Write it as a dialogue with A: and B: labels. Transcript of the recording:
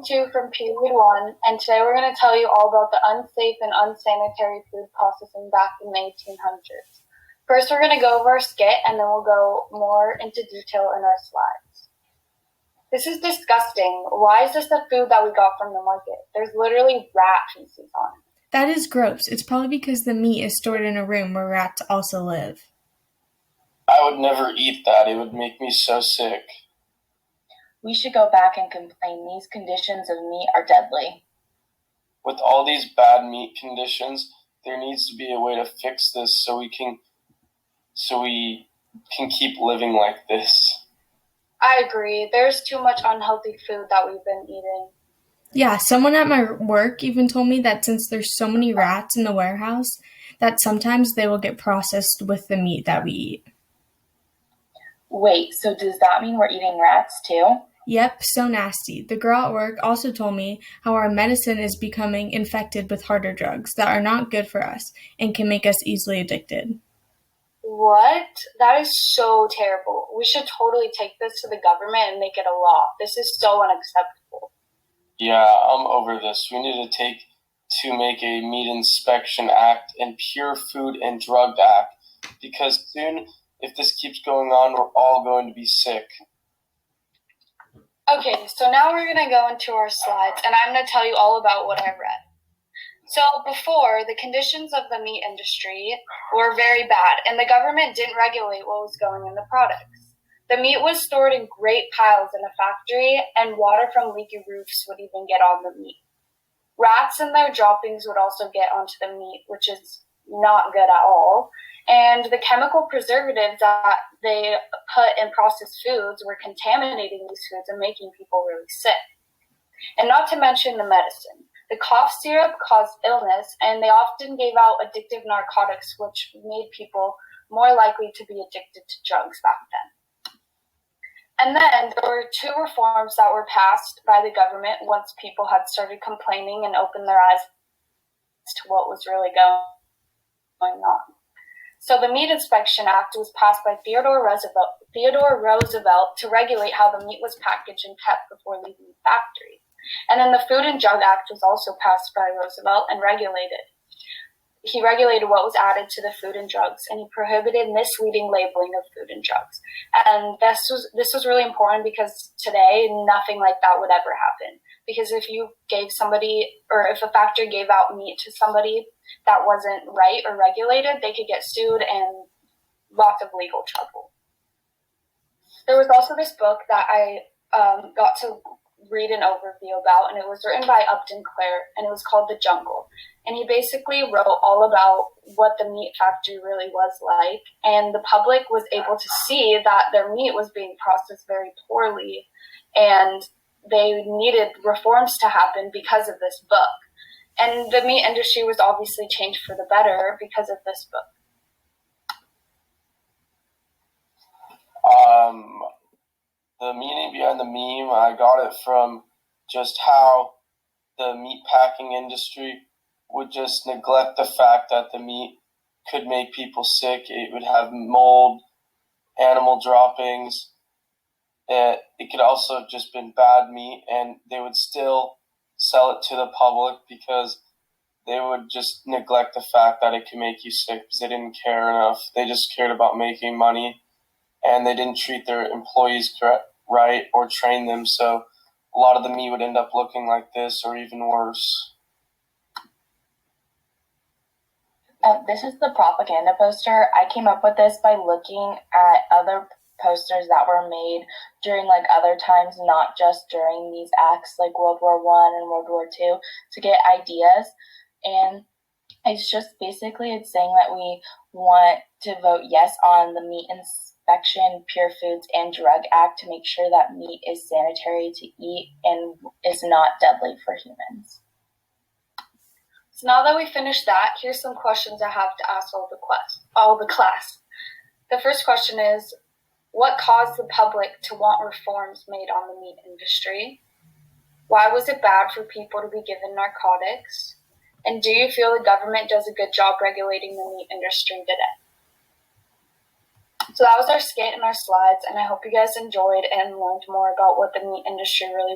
A: Two from Period 1, and today we're going to tell you all about the unsafe and unsanitary food processing back in the 1800s. First, we're going to go over our skit, and then we'll go more into detail in our slides. This is disgusting. Why is this the food that we got from the market? There's literally rat feces on it.
B: That is gross. It's probably because the meat is stored in a room where rats also live.
C: I would never eat that. It would make me so sick.
D: We should go back and complain. These conditions of meat are deadly.
C: With all these bad meat conditions, there needs to be a way to fix this so we can keep living like this.
A: I agree. There's too much unhealthy food that we've been eating.
B: Yeah, someone at my work even told me that since there's so many rats in the warehouse, that sometimes they will get processed with the meat that we eat.
D: Wait, so does that mean we're eating rats too?
B: Yep, so nasty. The girl at work also told me how our medicine is becoming infected with harder drugs that are not good for us and can make us easily addicted.
A: What? That is so terrible. We should totally take this to the government and make it a law. This is so unacceptable.
C: Yeah, I'm over this. We need to make a Meat Inspection Act and Pure Food and Drug Act, because soon, if this keeps going on, we're all going to be sick.
A: Okay, so now we're going to go into our slides, and I'm going to tell you all about what I read. So before, the conditions of the meat industry were very bad, and the government didn't regulate what was going in the products. The meat was stored in great piles in a factory, and water from leaky roofs would even get on the meat. Rats and their droppings would also get onto the meat, which is not good at all. And the chemical preservatives that they put in processed foods were contaminating these foods and making people really sick. And not to mention the medicine. The cough syrup caused illness, and they often gave out addictive narcotics, which made people more likely to be addicted to drugs back then. And then there were two reforms that were passed by the government once people had started complaining and opened their eyes to what was really going on. So the Meat Inspection Act was passed by Theodore Roosevelt to regulate how the meat was packaged and kept before leaving the factory. And then the Food and Drug Act was also passed by Roosevelt and regulated. He regulated what was added to the food and drugs, and he prohibited misleading labeling of food and drugs. And this was really important because today nothing like that would ever happen. Because if you gave somebody, or if a factory gave out meat to somebody that wasn't right or regulated, they could get sued and lots of legal trouble. There was also this book that I got to read an overview about, and it was written by Upton Clare, and it was called The Jungle. And he basically wrote all about what the meat factory really was like, and the public was able to see that their meat was being processed very poorly, and they needed reforms to happen because of this book. And the meat industry was obviously changed for the better because of this book.
C: The meaning behind the meme, I got it from just how the meat packing industry would just neglect the fact that the meat could make people sick. It would have mold, animal droppings. It could also have just been bad meat, and they would still sell it to the public because they would just neglect the fact that it could make you sick because they didn't care enough. They just cared about making money, and they didn't treat their employees right or train them, so a lot of the meat would end up looking like this or even worse.
D: This is the propaganda poster. I came up with this by looking at other posters that were made during other times, not just during these acts like World War I and World War II, to get ideas. And it's just basically it's saying that we want to vote yes on the Meat Inspection, Pure Foods, and Drug Act to make sure that meat is sanitary to eat and is not deadly for humans.
A: So now that we finished that, here's some questions I have to ask all the class. The first question is, what caused the public to want reforms made on the meat industry? Why was it bad for people to be given narcotics? And do you feel the government does a good job regulating the meat industry today? So that was our skit and our slides, and I hope you guys enjoyed and learned more about what the meat industry really was.